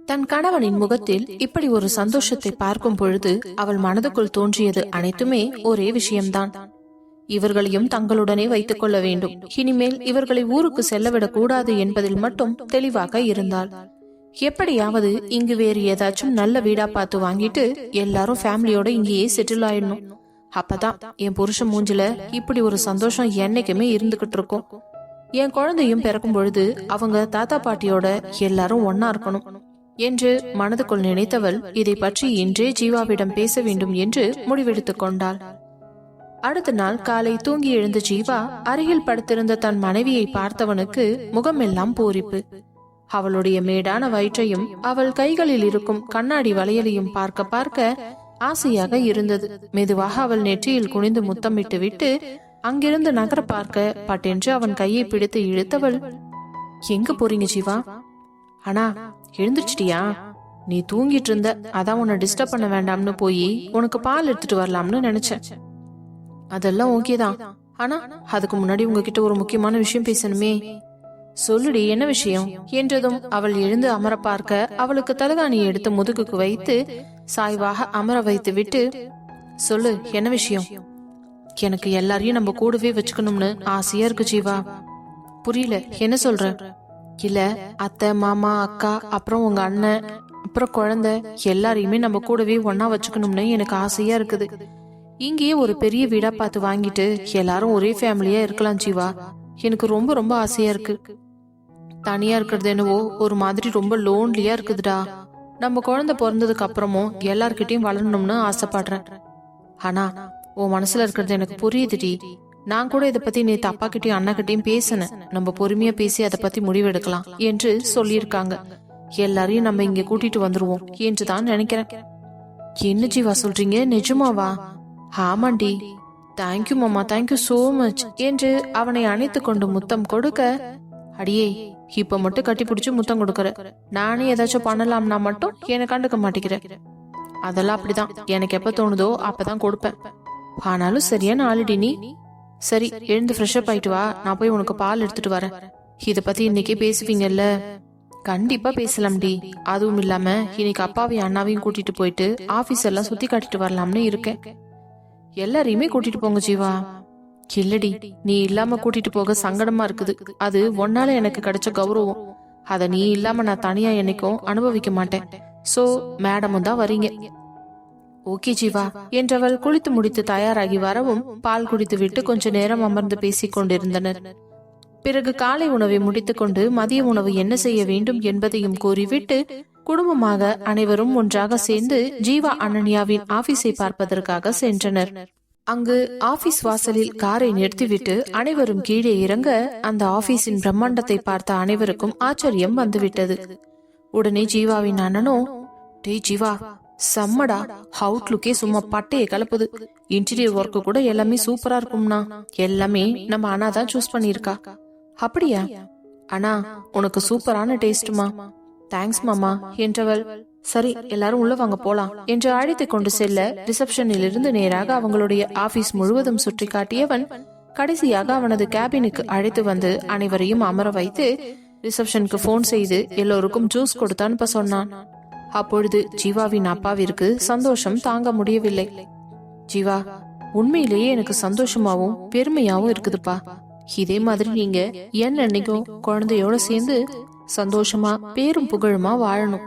தன் கணவனின் முகத்தில் இப்படி ஒரு சந்தோஷத்தை பார்க்கும் பொழுது அவள் மனதுக்குள் தோன்றியது அனைத்துமே ஒரே விஷயம்தான். இவர்களையும் தங்களுடனே வைத்துக் கொள்ள வேண்டும். இனிமேல் இவர்களை ஊருக்கு செல்லவிடக் கூடாது என்பதில் மட்டும் தெளிவாக இருந்தாள். எப்படியாவது இங்கு வேறு ஏதாச்சும் நல்ல வீடா பார்த்து வாங்கிட்டு எல்லாரும் ஃபேமிலியோட இங்கேயே செட்டில் ஆயிடணும். அப்பதான் என் புருஷன் மூஞ்சில இப்படி ஒரு சந்தோஷம் என்னைக்குமே இருந்துகிட்டு இருக்கும். என் குழந்தையும் பிறக்கும் பொழுது அவங்க தாத்தா பாட்டியோட எல்லாரும் ஒன்னா இருக்கணும் என்று மனதுக்குள் நினைத்தவள் இதை பற்றி இன்றே ஜீவாவிடம் பேச வேண்டும் என்று முடிவெடுத்துக் கொண்டாள். அடுத்த நாள் காலை தூங்கி எழுந்த ஜீவா அருகில் படுத்திருந்த தன் மனைவியை பார்த்தவனுக்கு முகமெல்லாம் பூரிப்பு. அவளுடைய மேடான வயிற்றையும் அவள் கைகளில் இருக்கும் கண்ணாடி வளையலையும் பார்க்க பார்க்க ஆசையாக இருந்தது. மெதுவாக அவள் நெற்றியில் குனிந்து முத்தமிட்டு விட்டு அங்கிருந்து நகர பார்க்க பட்டென்று அவன் கையை பிடித்து இழுத்தவள், எங்க போறீங்க ஜீவா? அண்ணா எழுந்துச்சிட்டியா? நீ தூங்கிட்டு இருந்த, அதான் உன்னை டிஸ்டர்ப் பண்ண வேண்டாம்னு போய் உனக்கு பால் எடுத்துட்டு வரலாம்னு நினைச்சேன். அதெல்லாம் ஓகேதான், ஆனா அதுக்கு முன்னாடி உங்ககிட்ட ஒரு முக்கியமான விஷயம் பேசணுமே. சொல்லுடி, என்ன விஷயம் என்றதும் அவள் எழுந்து அமர பார்க்க அவளுக்கு தலகாணியை எடுத்து முதுகுக்கு வைத்து சாய்வாக அமர வைத்து விட்டு, சொல்லு என்ன விஷயம்? எனக்கு எல்லாரையும் நம்ம கூடவே வச்சுக்கணும்னு ஆசையா இருக்கு ஜீவா. புரியல, என்ன சொல்ற? இல்ல, அத்தை மாமா அக்கா அப்புறம் உங்க அண்ணன் அப்புறம் குழந்தை எல்லாரையுமே நம்ம கூடவே ஒன்னா வச்சுக்கணும்னு எனக்கு ஆசையா இருக்குது. இங்கேயே ஒரு பெரிய வீடா பார்த்து வாங்கிட்டு எல்லாரும் ஒரே ஃபேமிலியா இருக்கலாம் ஜீவா. எனக்கு ரொம்ப ரொம்ப ஆசையா இருக்கு. தனியா இருக்கிறது என்னவோ ஒரு மாதிரி ரொம்ப லோன்லியா இருக்குதுடா. நம்ம குழந்தை பிறந்ததுக்கு அப்புறமும் எல்லார்கிட்டயும் வளரணும்னு ஆசைப்படுறேன். ஆனா உன் மனசுல இருக்கிறது எனக்கு புரியுதுடி. நான் கூட இதை பத்தி நேத்து அப்பா கிட்டயும் அண்ணா கிட்டயும் பேசினேன். நம்ம பொறுமையா பேசி அதை பத்தி முடிவெடுக்கலாம் என்று சொல்லியிருக்காங்க. எல்லாரையும் நம்ம இங்க கூட்டிட்டு வந்துருவோம் என்றுதான் நினைக்கிறேன். என்ன ஜீவா சொல்றீங்க, நிஜமாவா? ஆமாண்டி. தேங்க்யூ மாமா, தேங்க்யூ சோ மச் என்று அவனை அணைத்து கொண்டு முத்தம் கொடுக்க, அடியே இப்ப மட்டும் கட்டி பிடிச்சு முத்தம் கொடுக்கற, நானே ஏதாச்சும் பண்ணலாம்னா மட்டும் என்னை கண்டுக்க மாட்டேங்கிறேன். அதெல்லாம் அப்படிதான், எனக்கு எப்ப தோணுதோ அப்பதான் கொடுப்பேன். ஆனாலும் சரியான ஆளுடி நீ. சரி, எழுந்து ஃப்ரெஷ் அப் ஆயிட்டு வா, நான் போய் உனக்கு பால் எடுத்துட்டு வரேன். இத பத்தி இன்னைக்கே பேசுவீங்கல்ல? கண்டிப்பா பேசலாம்டி. அதுவும் இல்லாம இன்னைக்கு அப்பாவையும் அண்ணாவையும் கூட்டிட்டு போயிட்டு ஆபீஸ் எல்லாம் சுத்தி காட்டிட்டு வரலாம்னு இருக்கேன். எல்லாரையுமே கூட்டிட்டு போங்க ஜீவா. இல்லடி, நீ இல்லாம கூட்டிட்டு போக சங்கடமா இருக்குது. அது ஒன்னால எனக்கு கிடைச்ச கௌரவம். அத நீ இல்லாம நான் தனியா என்னைக்கும் அனுபவிக்க மாட்டேன். சோ மேடமும் தான் வரீங்க. ஓகே ஜீவா என்றவள் குளித்து முடித்து தயாராகி வரவும் பால் குடித்து விட்டு கொஞ்ச நேரம் அமர்ந்து பேசிக் கொண்டிருந்தனர். பிறகு காலை உணவை முடித்துக்கொண்டு மதிய உணவு என்ன செய்ய வேண்டும் என்பதையும் கூறிவிட்டு குடும்பமாக அனைவரும் ஒன்றாக சேர்ந்து ஜீவா அனன்யாவின் ஆபீஸை பார்ப்பதற்காக சென்றனர். அங்கு ஆபீஸ் வாசலில் காரை நிறுத்திவிட்டு அனைவரும் கீழே இறங்க அந்த ஆபீஸின் பிரம்மாண்டத்தை பார்த்த அனைவருக்கும் ஆச்சரியம் வந்துவிட்டது. உடனே ஜீவாவின் அண்ணனோ, டேய் ஜீவா, செம்மடா, அவுட்லுக்கே சும்மா பட்டையை கலப்புது. இன்டீரியர் ஒர்க்கு கூட எல்லாமே சூப்பரா இருக்கும்னா. எல்லாமே நம்ம அண்ணா தான் சூஸ் பண்ணிருக்கா. அப்படியா? அண்ணா உனக்கு சூப்பரான டேஸ்ட்மா. தேங்க்ஸ் மாமா என்றவள், சரி எல்லாரும் உள்ள வாங்க போலாம் என்று அழைத்து கொண்டு செல்ல ரிசப்ஷனில் இருந்து நேராக அவங்களுடைய ஆபீஸ் முழுவதும் சுற்றி காட்டியவன் கடைசியாக அவனது கேபினுக்கு அழைத்து வந்து அனைவரையும் அமர வைத்து ரிசப்ஷனுக்கு போன் செய்து எல்லோருக்கும் ஜூஸ் கொடுத்து அனுப்ப சொன்னான். அப்பொழுது ஜீவாவின் அப்பாவிற்கு சந்தோஷம் தாங்க முடியவில்லை. ஜீவா, உண்மையிலேயே எனக்கு சந்தோஷமாவும் பெருமையாவும் இருக்குதுப்பா. இதே மாதிரி நீங்க என்னன்னைக்கும் குழந்தையோட சேர்ந்து சந்தோஷமா பேரும் புகழுமா வாழணும்.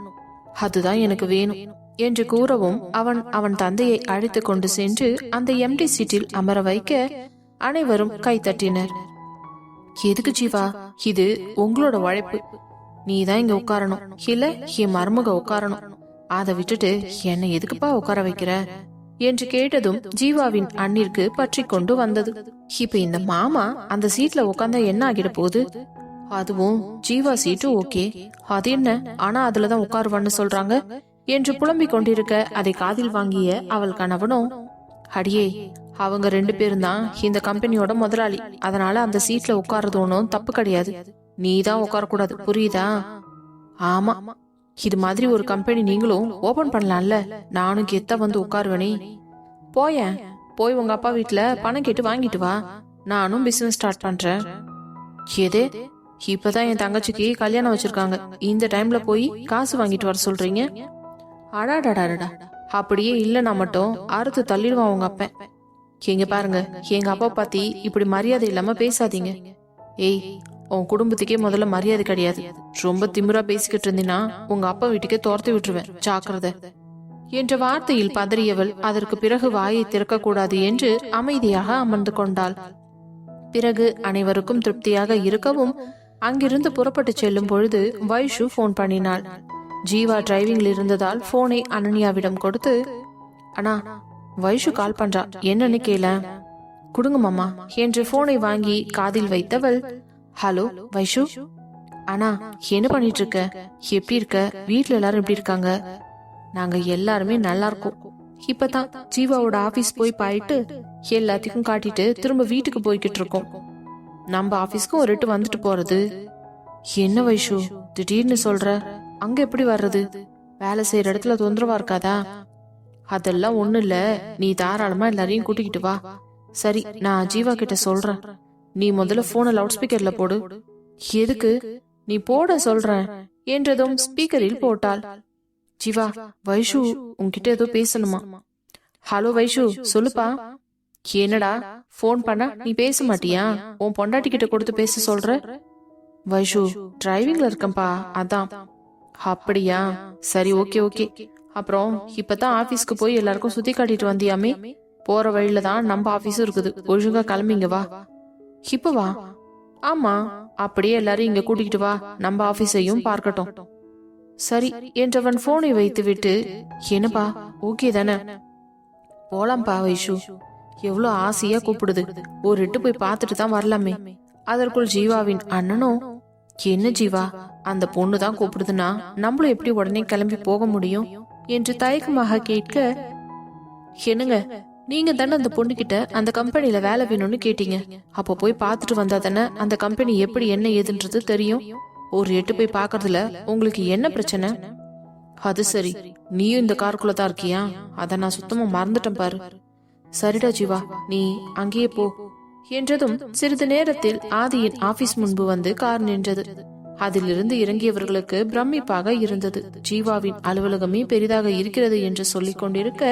அதுதான் எனக்கு வேணும் என்று கூறவும் அவன் தந்தையை அழைத்து கொண்டு சென்று அந்த எம்டி சீட்டில் அமர வைக்க அனைவரும் கைத்தட்டினர். எதுக்கு ஜீவா, இது உங்களோட உழைப்பு. நீ தான் இங்க உட்காரணும், இல்ல என் மருமக உட்காரணும். அதை விட்டுட்டு என்னை எதுக்குப்பா உட்கார வைக்கிற என்று கேட்டதும் ஜீவாவின் அண்ணிற்கு பற்றி கொண்டு வந்தது. இப்ப இந்த மாமா அந்த சீட்ல உட்கார்ந்தா என்ன ஆகிட போகுது? அதுவும் ஜீவா சீட்டு ஓகே, அது என்ன, ஆனா அதுலதான் உட்காருவான்னு சொல்றாங்க என்று புலம்பிக் கொண்டிருக்க அதை காதில் வாங்கிய அவள் கணவனோ, அடியே அவங்க 2 பேரும் தான் இந்த கம்பெனியோட முதலாளி. அதனால அந்த சீட்ல உட்கார்றது ஒன்னும் தப்பு கிடையாது. நீ தான் உட்காரக்கூடாது, புரியுதா? ஆமா, இது மாதிரி ஒரு கம்பெனி நீங்களும் ஓபன் பண்ணலாம்ல. நானும் கெத்த வந்து உட்காருவனே. போய் உங்க அப்பா வீட்டுல பணம் கேட்டு வாங்கிட்டு வா, நானும் பிசினஸ் ஸ்டார்ட் பண்றேன். எது, இப்பதான் என் தங்கச்சிக்கு கல்யாணம் வச்சிருக்காங்க, இந்த டைம்ல போய் காசு வாங்கிட்டு வர சொல்றீங்க? அடாடாடாடா, அப்படியே இல்லைன்னா மட்டும் அறுத்து தள்ளிடுவான் உங்க அப்பன். எங்க பாருங்க, எங்க அப்பா பாத்தி இப்படி மரியாதை இல்லாம பேசாதீங்க. ஏய், உன் குடும்பத்துக்கே முதல்ல மரியாதை கிடையாது. ரொம்ப திமிரா பேசிக்கிட்டு இருந்தீன்னா உங்க அப்பா வீட்டுக்கே துரத்தி விட்டுருவேன், ஜாக்கிரதை என்ற வார்த்தையில் பதறியவள் அதற்கு பிறகு வாயை திறக்க கூடாது என்று அமைதியாக அமர்ந்து கொண்டாள். பிறகு அனைவருக்கும் திருப்தியாக இருக்கவும் அங்கிருந்து புறப்பட்டு செல்லும் பொழுது வைஷு போன் பண்ணினாள். ஜீவா டிரைவிங்ல இருந்ததால் போனை அனன்யாவிடம் கொடுத்து, அண்ணா வைஷு கால் பண்றா, என்னன்னு கேள. குடுங்க மாமா என்று போனை வாங்கி காதில் வைத்தவள், ஹலோ வைஷு. அண்ணா என்ன பண்ணிட்டு இருக்க, எப்படி இருக்க, வீட்டுல எல்லாரும் எப்படி இருக்காங்க? நாங்க எல்லாருமே நல்லா இருக்கோம். இப்பதான் ஜீவாவோட ஆபீஸ் போய் பாயிட்டு எல்லாத்தையும் காட்டிட்டு திரும்ப வீட்டுக்கு போய்கிட்டு இருக்கோம். நம்ம ஆபீஸ்க்கும் ஒரு எட்டு வந்துட்டு போறது. என்ன வைஷு திடீர்னு சொல்ற, அங்க எப்படி வர்றது? வேலை செய்யற இடத்துல தொந்தரவா இருக்காதா? அதெல்லாம் ஒண்ணு இல்ல, நீ தாராளமா எல்லாரையும் கூட்டிக்கிட்டு வா. சரி, நான் ஜீவா கிட்ட சொல்றேன். நீ முதல்ல போனை லவுட் ஸ்பீக்கர்ல போடு. எதுக்கு? நீ போட சொல்றேன் என்றதும் ஸ்பீக்கரில் போட்டாள். ஜீவா, வைஷு உன்கிட்ட ஏதோ பேசணுமா? ஹலோ வைஷு, சொல்லுப்பா. என்னடா போன் பண்ணா நீ பேச மாட்டியா? உன் பொண்டாட்டி கிட்ட கொடுத்து பேச சொல்ற. வைஷு டிரைவிங்ல இருக்கம்பா, அதான். அப்படியா, சரி, ஓகே ஓகே. அப்புறம் இப்பதான் ஆபீஸ்க்கு போய் எல்லாருக்கும் சுத்தி காட்டிட்டு வந்தியாமே, போற வழியில தான் நம்ம ஆபீஸும் இருக்குது, ஒழுங்கா கிளம்பிங்க வா. இப்ப வா? ஆமா, அப்படியே எல்லாரும் இங்க கூட்டிகிட்டு வா, நம்ம ஆபீஸையும் பார்க்கட்டும். சரி என்றவன் போனை வைத்து விட்டு, என்னப்பா ஓகே தானே? போலாம்பா வைஷு, எவ்வளவு ஆசையா கூப்பிடுது, ஒரு எட்டு போய் பார்த்துட்டு தான் வரலாமே. அதற்குள் ஜீவாவின் அண்ணனும், என்ன ஜீவா, அந்த பொண்ணுதான் கூப்பிடுதுன்னா நம்மளும் எப்படி உடனே கிளம்பி போக முடியும் என்று தயக்கமாக கேட்க, என்னங்க நீங்க தானே அந்த பொண்ணு கிட்ட அந்த கம்பெனில வேலை வேணும்னு கேட்டீங்க, அப்ப போய் பார்த்துட்டு வந்தா தானே அந்த கம்பெனி எப்படி என்ன ஏதுன்றது தெரியும். ஒரு எட்டு போய் பாக்குறதுல உங்களுக்கு என்ன பிரச்சனை? அது சரி, நீயும் இந்த காருக்குள்ளதான் இருக்கியா? அத நான் சுத்தமா மறந்துட்டேன் பாரு. சரிடா ஜீவா, நீ அங்கேயே போ என்றதும் சிறிது நேரத்தில் ஆதியின் ஆபீஸ் முன்பு வந்து கார் நின்றது. அதிலிருந்து இறங்கியவர்களுக்கு பிரமிப்பாக இருந்தது. ஜீவாவின் அலுவலகமே பெரிதாக இருக்கிறது என்று சொல்லிக் கொண்டிருக்க,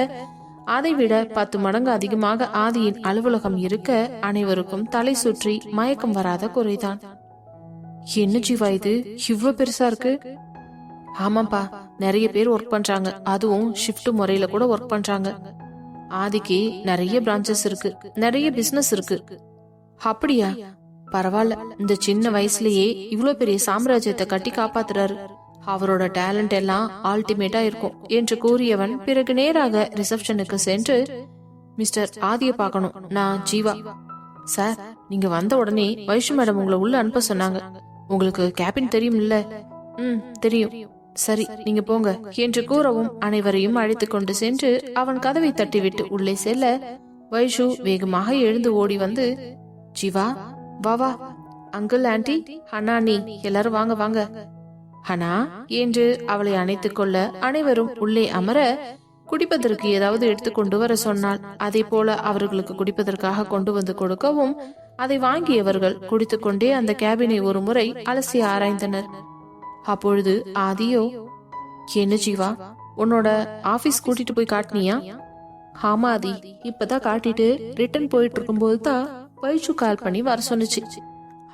அதைவிட 10 மடங்கு அதிகமாக ஆதியின் அலுவலகம் இருக்க அனைவருக்கும் தலை சுற்றி மயக்கம் வராத குறைதான். என்ன ஜீவா இது இவ்வளவு பெருசா இருக்கு? ஆமாப்பா, நிறைய பேர் ஒர்க் பண்றாங்க, அதுவும் ஷிஃப்ட் முறையில கூட ஒர்க் பண்றாங்க. ஆதிக்கு நிறைய பிரான்ச்சஸ் இருக்கு, நிறைய பிசினஸ் இருக்கு. அப்படியா, பரவாயில்ல, இந்த சின்ன வயசுலயே இவ்வளவு பெரிய சாம்ராஜ்யத்தை கட்டி காப்பாத்துறாரு. அவரோட டேலண்ட் எல்லாம் அல்டிமேட்டா இருக்கும் என்று கூறியவன் பிறகு நேராக ரிசப்ஷனுக்கு சென்று, மிஸ்டர் ஆதிய பார்க்கணும், நான் ஜீவா. சார், நீங்க வந்த உடனே வைஷு மேடம் உங்களை உள்ள அனுப்ப சொன்னாங்க. உங்களுக்கு கேபின் தெரியும் இல்ல? தெரியும். சரி, நீங்க போங்க என்று கூறவும் அனைவரையும் அழைத்து கொண்டு சென்று அவன் கதவை தட்டிவிட்டு உள்ளே செல்ல, வைஷு வேகமாக எழுந்து ஓடி வந்து, ஜீவா வா வா, அங்கிள் ஆன்டி அண்ணா நீ எல்லாரும் வாங்க வாங்க. ஹனா என்று அவளை அணைத்துக் கொள்ள அனைவரும் உள்ளே அமர, குடிப்பதற்கு ஏதாவது எடுத்து கொண்டு வர சொன்னாள். அதே போல அவர்களுக்கு குடிப்பதற்காக கொண்டு வந்து கொடுக்கவும் அதை வாங்கியவர்கள் குடித்துக்கொண்டே அந்த கேபினை ஒரு முறை அலசி ஆராய்ந்தனர். அப்பொழுது ஆதியோ, என்ன ஜீவா, உன்னோட ஆபீஸ் கூட்டிட்டு போய் காட்டினியா? ஆமா ஆதி, இப்பதான் காட்டிட்டு ரிட்டர்ன் போயிட்டு இருக்கும் போதுதான் வைஷு கால் பண்ணி வர சொன்னுச்சு.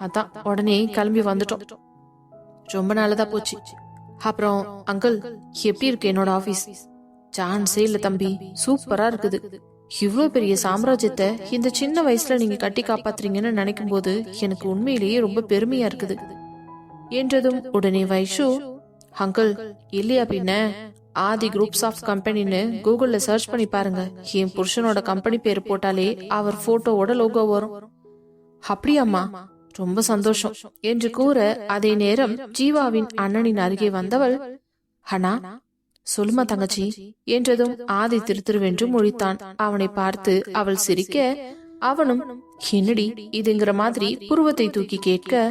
அதான் உடனே கிளம்பி வந்துட்டோம். ரொம்ப நல்லதா போச்சு. அப்புறம் அங்கிள், எப்படி இருக்கு என்னோட ஆபீஸ்? சான்ஸே இல்ல தம்பி, சூப்பரா இருக்குது. இவ்வளவு பெரிய சாம்ராஜ்யத்தை இந்த சின்ன வயசுல நீங்க கட்டி காப்பாத்துறீங்கன்னு நினைக்கும் போது எனக்கு உண்மையிலேயே ரொம்ப பெருமையா இருக்குது என்றதும் உடனே வைஷு, அங்கிள் இல்லையா பின்ன, ஆதி குரூப்ஸ் ஆஃப் கம்பெனின்னு கூகுள்ல சர்ச் பண்ணி பாருங்க, என் புருஷனோட கம்பெனி பேர் போட்டாலே அவர் போட்டோவோட லோகோ வரும். அப்படியாம்மா, ரொம்ப சந்தோஷம் என்று கூற அதே நேரம் ஜீவாவின் அண்ணனின் அருகே வந்தவள், அண்ணா சொல்லுமா தங்கச்சி என்றதும் ஆதி திருத்திருவென்று முழித்தான். அவனை பார்த்து அவள் சிரிக்க அவனும் என்னடி இதுங்கிற மாதிரி புருவத்தை தூக்கி கேட்க,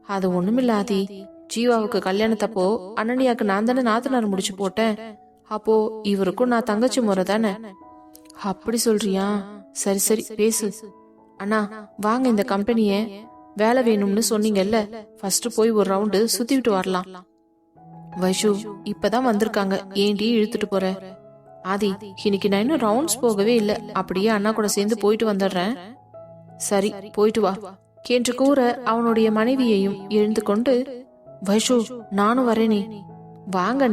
அது ஒண்ணுமில்லாதி, ஜீவாவுக்கு கல்யாணத்தப்போ அண்ணனியாக்கு நான் தானே நாத்தனார் முடிச்சு போட்டேன், அப்போ இவருக்கும் நான் தங்கச்சி முறை தானே. அப்படி சொல்றியா? சரி சரி பேசு. அண்ணா வாங்க இந்த கம்பெனிய வேலை வேணும்னு சொன்னீங்கல்ல, ஃபர்ஸ்ட் போய் ஒரு ரவுண்டு சுத்திவிட்டு வரலாம். வைஷு, இப்பதான் வந்திருக்காங்க, ஏண்டி இழுத்துட்டு போற? ஆதி, இன்னைக்கு நான் இன்னும் ரவுண்ட்ஸ் போகவே இல்ல, அப்படியே அண்ணா கூட சேர்ந்து போயிட்டு வந்துடுறேன். சரி, போயிட்டு வா என்று கூற அவனுடைய மனைவியையும் எழுந்து கொண்டு, வைஷு நானும் வரேனே. வாங்க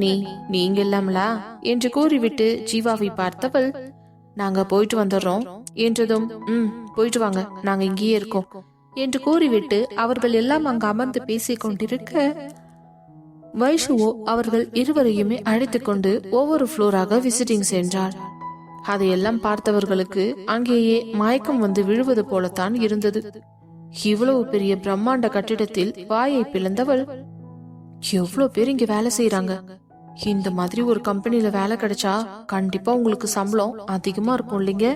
நீங்க இல்லாமலா என்று கூறிவிட்டு ஜீவாவை பார்த்தவள், நாங்க போயிட்டு வந்துடுறோம் என்றதும், போயிட்டு வாங்க, நாங்க இங்கேயே இருக்கோம் என்று கூறிவிட்டு அவர்கள் எல்லாம் அங்கு அமர்ந்து பேசிக் கொண்டிருக்க, வைஷுவோ அவர்கள் இருவரையுமே அழைத்துக் கொண்டு ஒவ்வொரு ஃப்ளோராக விசிட்டிங் சென்றாள். அதையெல்லாம் பார்த்தவர்களுக்கு அங்கேயே மயக்கம் வந்து விழுவது போலத்தான் இருந்தது. இவ்வளவு பெரிய பிரம்மாண்ட கட்டிடத்தில் வாயை பிளந்தவள், எவ்வளவு பேர் இங்க வேலை செய்யறாங்க, இந்த மாதிரி ஒரு கம்பெனில வேலை கிடைச்சா கண்டிப்பா உங்களுக்கு சம்பளம் அதிகமா இருக்கும் இல்லைங்க?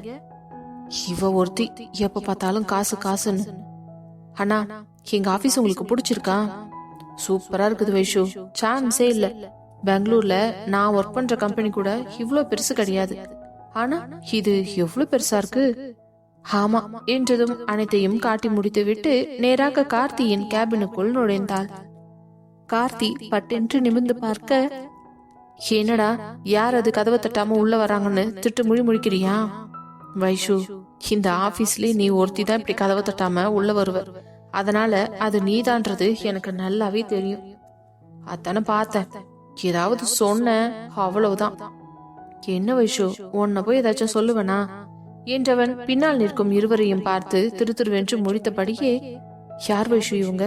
இவ ஒருத்தி எப்ப பார்த்தாலும் காசு காசுன்னு. அண்ணா, எங்க ஆபீஸ் உங்களுக்கு பிடிச்சிருக்கா? சூப்பரா இருக்குது வைஷு, சான்ஸே இல்ல. பெங்களூர்ல நான் ஒர்க் பண்ற கம்பெனி கூட இவ்வளவு பெருசு கிடையாது, ஆனா இது எவ்வளவு பெருசா இருக்கு. ஆமா என்றதும் அனைத்தையும் காட்டி முடித்து விட்டு நேராக கார்த்தியின் கேபினுக்குள் நுழைந்தாள். கார்த்தி பட்டென்று நிமிர்ந்து பார்க்க, என்னடா யார் அது கதவை தட்டாம உள்ள வராங்கன்னு திட்டு முழிக்கிறியா? வைஷு, இந்த ஆபீஸ்ல நீ ஒருத்தி தான் இப்படி கதவை தட்டாம உள்ள வருவ, அதனால அது நீதான்றது எனக்கு நல்லாவே தெரியும். அதான பார்த்தேன், ஏதாவது சொன்ன அவ்வளவுதான். என்ன வைஷு, உன்ன போய் ஏதாச்சும் சொல்லுவனா என்றவன் பின்னால் நிற்கும் இருவரையும் பார்த்து திருத்திருவென்று முடித்தபடியே, யார் வைஷு இவங்க?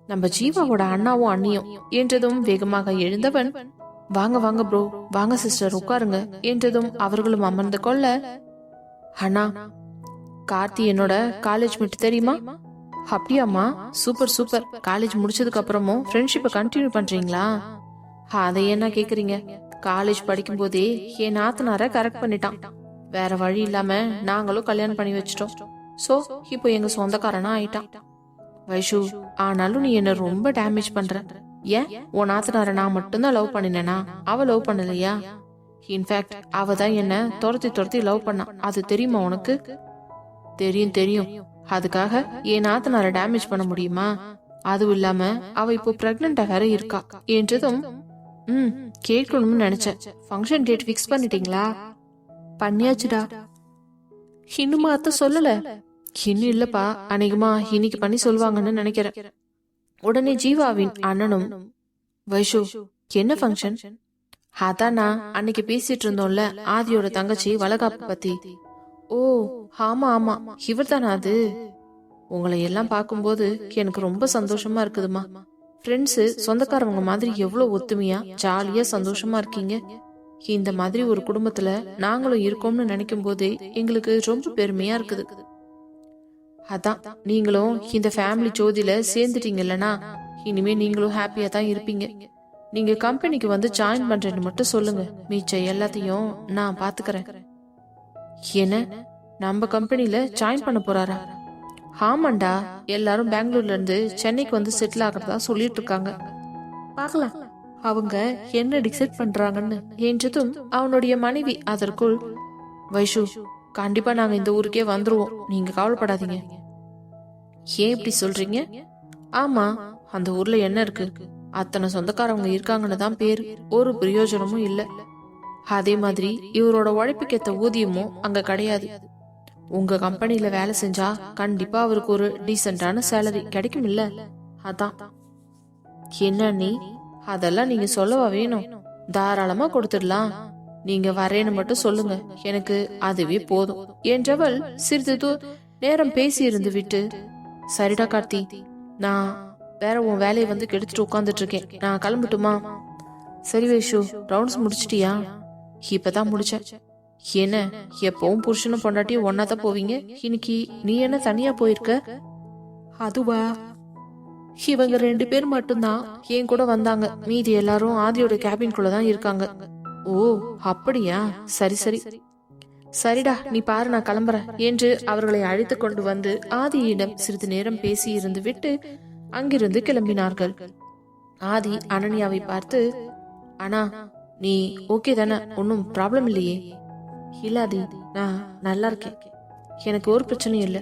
நம்ம ஜீவாவோட அண்ணாவும் அண்ணியும் என்றதும் வேகமாக எழுந்தவன், வாங்க வாங்க ப்ரோ, வாங்க சிஸ்டர் உட்காருங்க என்றதும் அவர்களும் அமர்ந்து கொள்ள, அண்ணா கார்த்தி என்னோட காலேஜ் மேட் தெரியுமா? அப்படியாம்மா, சூப்பர் சூப்பர். காலேஜ் முடிச்சதுக்கு அப்புறமும் ஃப்ரெண்ட்ஷிப்பை கண்டினியூ பண்றீங்களா? அதை என்ன கேக்குறீங்க, காலேஜ் படிக்கும் போதே என் நாத்தனார கரெக்ட் பண்ணிட்டான். வேற வழி இல்லாம நாங்களும் கல்யாணம் பண்ணி வச்சிட்டோம். சோ இப்போ எங்க சொந்தக்காரனா ஆயிட்டான். வைஷு, ஆனாலும் நீ என்ன ரொம்ப டேமேஜ் பண்ற. ஏன் உன் நாத்தனார நான் மட்டும்தான் லவ் பண்ணினேனா? அவ லவ் பண்ணலையா? இன்ஃபேக்ட் அவ தான் என்ன துரத்தி லவ் பண்ணா, அது தெரியுமா உனக்கு? தெரியும் தெரியும். அதுக்காக என் நாத்தனார டேமேஜ் பண்ண முடியுமா? அதுவும் இல்லாம அவ இப்போ பிரெக்னண்டா வேற இருக்கா என்றதும், கேட்கணும்னு நினைச்சேன். ஃபங்க்ஷன் டேட் ஃபிக்ஸ் பண்ணிட்டீங்களா? பண்ணியாச்சுடா. இன்னுமா அத்தை சொல்லல? இன்னும் இல்லப்பா, அநேகமா இன்னைக்கு பண்ணி சொல்லுவாங்கன்னு நினைக்கிறேன். உடனே ஜீவாவின் அண்ணனும், வைஷு என்ன ஃபங்க்ஷன்? அதானா அன்னைக்கு பேசிட்டு இருந்தோம்ல ஆதியோட தங்கச்சி வளகாப்பு பத்தி. ஓ ஆமா ஆமா, இவர் தானா அது? உங்களை எல்லாம் பார்க்கும்போது எனக்கு ரொம்ப சந்தோஷமா இருக்குதுமா. ஃப்ரெண்ட்ஸ் சொந்தக்காரவங்க மாதிரி எவ்வளவு ஒத்துமையா ஜாலியா சந்தோஷமா இருக்கீங்க. இந்த மாதிரி ஒரு குடும்பத்துல நாங்களும் இருக்கோம்னு நினைக்கும் போதே எங்களுக்கு ரொம்ப பெருமையா இருக்குது. அதான் நீங்களும் இந்த ஃபேமிலி ஜோதியில சேர்ந்துட்டீங்கல்லனா, இனிமே நீங்களும் ஹாப்பியா தான் இருப்பீங்க. நீங்க கம்பெனிக்கு வந்து ஜாயின் பண்றேன்னு மட்டும் சொல்லுங்க, மிச்சம் எல்லாத்தையும் நான் பாத்துக்கிறேன். என்ன, நம்ம கம்பெனில ஜாயின் பண்ண போறாரா? ஆமாண்டா, எல்லாரும் பெங்களூர்ல இருந்து சென்னைக்கு வந்து செட்டில் ஆகிறதா சொல்லிட்டு இருக்காங்க. பாக்கலாம் அவங்க என்ன டிசைட் பண்றாங்கன்னு என்றதும் அவனுடைய மனைவி அதற்குள், வைஷு கண்டிப்பா நாங்க இந்த ஊருக்கே வந்துருவோம், நீங்க கவலைப்படாதீங்க. ஏன் இப்படி சொல்றீங்க? ஆமா, அந்த ஊர்ல என்ன இருக்கு, அத்தனை சொந்தக்காரவங்க இருக்காங்கன்னு தான் பேரு, ஒரு பிரயோஜனமும் இல்ல. அதே மாதிரி இவரோட உழைப்புக்கேத்த ஊதியமும் அங்க கிடையாது. உங்க கம்பெனில வேலை செஞ்சா கண்டிப்பா அவருக்கு ஒரு டீசென்டான சேலரி கிடைக்கும் இல்ல? அதான். என்ன நீ, அதெல்லாம் நீங்க சொல்லவா வேணும்? தாராளமா கொடுத்துடலாம், நீங்க வரேன்னு மட்டும் சொல்லுங்க, எனக்கு அதுவே போதும் என்றவள் சிறிது நேரம் பேசி இருந்து விட்டு, சரிடா கார்த்தி, நான் வேற உன் வேலையை வந்து கெடுத்துட்டு உட்கார்ந்துட்டு இருக்கேன், நான் கிளம்பட்டுமா? சரி வைஷு, ரவுண்ட்ஸ் முடிச்சிட்டியா? இப்பதான் முடிச்சேன். என்ன, எப்பவும் புருஷனும் பொண்டாட்டியும் ஒன்னாதான் போவீங்க, இன்னைக்கு நீ என்ன தனியா போயிருக்க? அதுவா, இவங்க 2 பேர் மட்டும்தான் என் கூட வந்தாங்க, மீதி எல்லாரும் ஆதியோட கேபின்குள்ளதான் இருக்காங்க. ஓ அப்படியா, சரி சரி. சரிடா நீ பாரு, நான் கிளம்புறேன் என்று அவர்களை அழைத்து கொண்டு வந்து ஆதியிடம் சிறிது நேரம் பேசி இருந்து விட்டு அங்கிருந்து கிளம்பினார்கள். ஆதி அனன்யாவை பார்த்து, அண்ணா நீ ஓகே தானே, ஒன்னும் ப்ராப்ளம் இல்லையே? இல்ல ஆதி, நான் நல்லா இருக்கேன், எனக்கு ஒரு பிரச்சனையும் இல்லை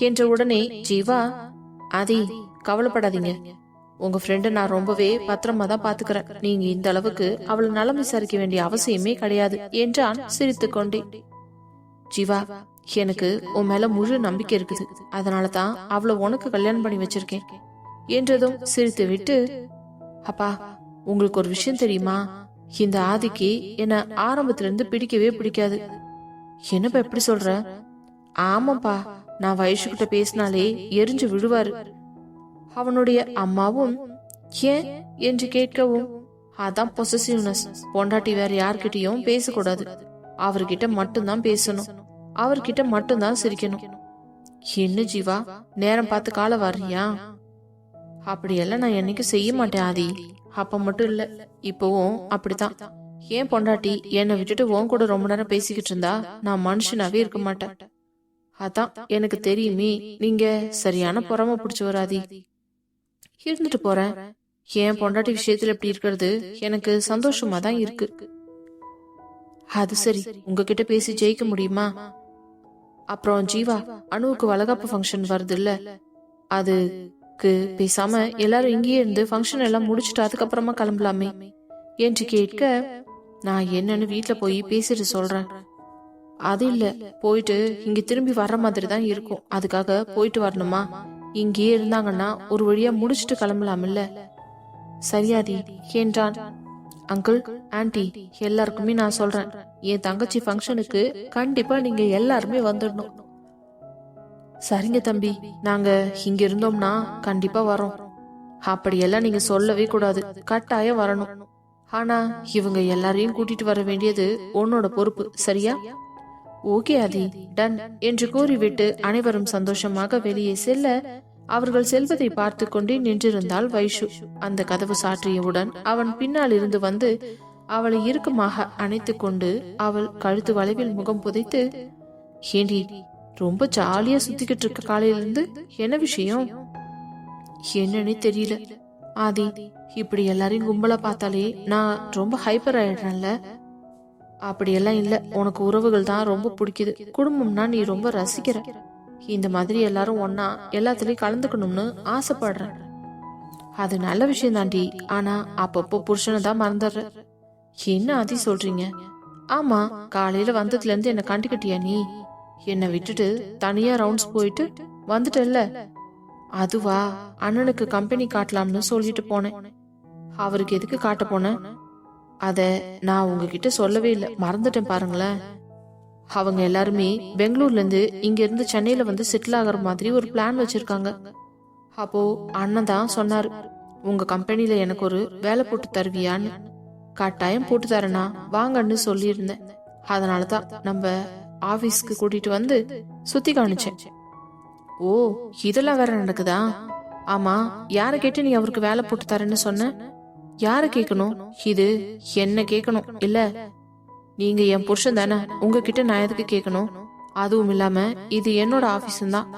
என்ற உடனே ஜீவா, ஆதி, கவலைப்படாதீங்க. உங்க ஃப்ரெண்டு நான் ரொம்பவே பத்திரமா தான் பாத்துக்கிறேன். நீங்க இந்த அளவுக்கு அவளை நலம் விசாரிக்க வேண்டிய அவசியமே கிடையாது என்றான் சிரித்து கொண்டே. ஜீவா, எனக்கு உன் மேல முழு நம்பிக்கை இருக்குது. அதனாலதான் அவளை உனக்கு கல்யாணம் பண்ணி வச்சிருக்கேன் என்றதும் சிரித்து விட்டு, அப்பா, உங்களுக்கு ஒரு விஷயம் தெரியுமா? இந்த ஆதிக்கு என்ன ஆரம்பத்துல இருந்து பிடிக்கவே பிடிக்காது. என்னப்பா எப்படி சொல்ற? ஆமாப்பா, நான் வைஷுக்கிட்ட பேசினாலே எரிஞ்சு விழுவாரு. அவனுடைய அம்மாவும் ஏன் என்று கேட்கவும், அதான் பொசசிவ்னஸ். பொண்டாட்டி வேற யார்கிட்டயும் பேசக்கூடாது, அவர்கிட்ட மட்டும்தான் பேசணும், அவர்கிட்ட மட்டும்தான் சிரிக்கணும். என்ன ஜீவா, நேரம் பார்த்து கால வர்றியா? அப்படியெல்லாம் நான் என்னைக்கும் செய்ய மாட்டேன் ஆதி. அப்ப மட்டும் இல்ல, இப்பவும் அப்படித்தான். ஏன் பொண்டாட்டி என்னை விட்டுட்டு உன் கூட ரொம்ப நேரம் பேசிக்கிட்டு இருந்தா நான் மனுஷனாவே இருக்க மாட்டேன். அதான் எனக்கு தெரியுமே, நீங்க சரியான பொறாம பிடிச்சு வராதி. இருந்துட்டு போறேன். என் பொண்டாட்டி விஷயத்துல எப்படி இருக்கிறது எனக்கு சந்தோஷமா தான் இருக்கு. அது சரி, உங்ககிட்ட பேசி ஜெயிக்க முடியுமா? அப்புறம் ஜீவா, அணுவுக்கு வளகாப்பு ஃபங்க்ஷன் வருது இல்ல, அதுக்கு பேசாம எல்லாரும் இங்கேயே இருந்து ஃபங்க்ஷன் எல்லாம் முடிச்சுட்டு அதுக்கப்புறமா கிளம்பலாமே என்று கேட்க, நான் என்னன்னு வீட்டுல போய் பேசிட்டு சொல்றேன். அது இல்ல, போயிட்டு இங்க திரும்பி வர்ற மாதிரி தான் இருக்கும். அதுக்காக போயிட்டு வரணுமா? இங்கேயே இருந்தாங்கன்னா ஒரு வழியா முடிச்சுட்டு கிளம்பலாமில்ல. சரியாதி என்றான். அங்கிள், ஆன்டி, எல்லாருக்குமே நான் சொல்றேன், என் தங்கச்சி ஃபங்க்ஷனுக்கு கண்டிப்பா நீங்க எல்லாருமே வந்துடணும். சரிங்க தம்பி, நாங்க இங்க இருந்தோம்னா கண்டிப்பா வரோம். அப்படியெல்லாம் நீங்க சொல்லவே கூடாது, கட்டாயம் வரணும். ஆனா இவங்க எல்லாரையும் கூட்டிட்டு வர வேண்டியது உன்னோட பொறுப்பு, சரியா? ஓகே ஆதி, டன் என்று கூறிவிட்டு அனைவரும் சந்தோஷமாக வெளியே செல்ல, அவர்கள் செல்வதை பார்த்து கொண்டே நின்றிருந்தாள் வைஷு. அந்த கதவு சாற்றியவுடன் அவன் பின்னால் இருந்து வந்து அவளை இறுக்கமாக அணைத்து கொண்டு அவள் கழுத்து வளைவில் முகம் புதைத்து, ஏண்டி ரொம்ப ஜாலியா சுத்திக்கிட்டு இருக்க காலையில இருந்து, என்ன விஷயம்? என்னன்னு தெரியல ஆதி, இப்படி எல்லாரையும் கும்பலா பார்த்தாலே நான் ரொம்ப ஹைப்பர் ஆயிடுறேன்ல. அப்படியெல்லாம் இல்ல, உனக்கு உறவுகள் தான் ரொம்ப பிடிக்குது, குடும்பம்னா நீ ரொம்ப ரசிக்கிற. இந்த மாதிரி எல்லாரும் ஒன்னா எல்லாத்துலயும் கலந்துக்கணும்னு ஆசைப்படுற. அது நல்ல விஷயம் தாண்டி. ஆனா அப்பப்போ புருஷனை தான் மறந்துடுற. என்ன ஆதி சொல்றீங்க? ஆமா, காலையில வந்ததுல இருந்து என்ன கண்டுக்கிட்டியா நீ? என்னை விட்டுட்டு தனியா ரவுண்ட்ஸ் போயிட்டு வந்துட்டல்ல. அதுவா, அண்ணனுக்கு கம்பெனி காட்டலாம்னு சொல்லிட்டு போனேன். அவருக்கு எதுக்கு காட்ட போனேன்? அத நான் உங்ககிட்ட சொல்லவே இல்லை, மறந்துட்டேன் பாருங்களேன். அவங்க எல்லாருமே பெங்களூர்ல இருந்து இங்க இருந்து சென்னையில வந்து செட்டில் ஆகிற மாதிரி ஒரு பிளான் வச்சிருக்காங்க. அப்போ அண்ணன் தான் சொன்னாரு, உங்க கம்பெனில எனக்கு ஒரு வேலை போட்டு தருவியான்னு. கட்டாயம் போட்டு தரேனா, வாங்கன்னு சொல்லியிருந்தேன். அதனாலதான் நம்ம ஆபீஸ்க்கு கூட்டிட்டு வந்து சுத்தி காணிச்சேன். ஓ, இதெல்லாம் வேற நடக்குதா? ஆமா, யார கேட்டு நீ அவருக்கு வேலை போட்டு தரேன்னு சொன்ன? யார கேட்கணும்? இது என்ன கேட்கணும் இல்ல? நீங்க என் புருஷன் தானே, உங்ககிட்ட நான் எதுக்கு கேட்கணும்? அதுவும் இல்லாம இது என்னோட ஆபீஸ் தான்,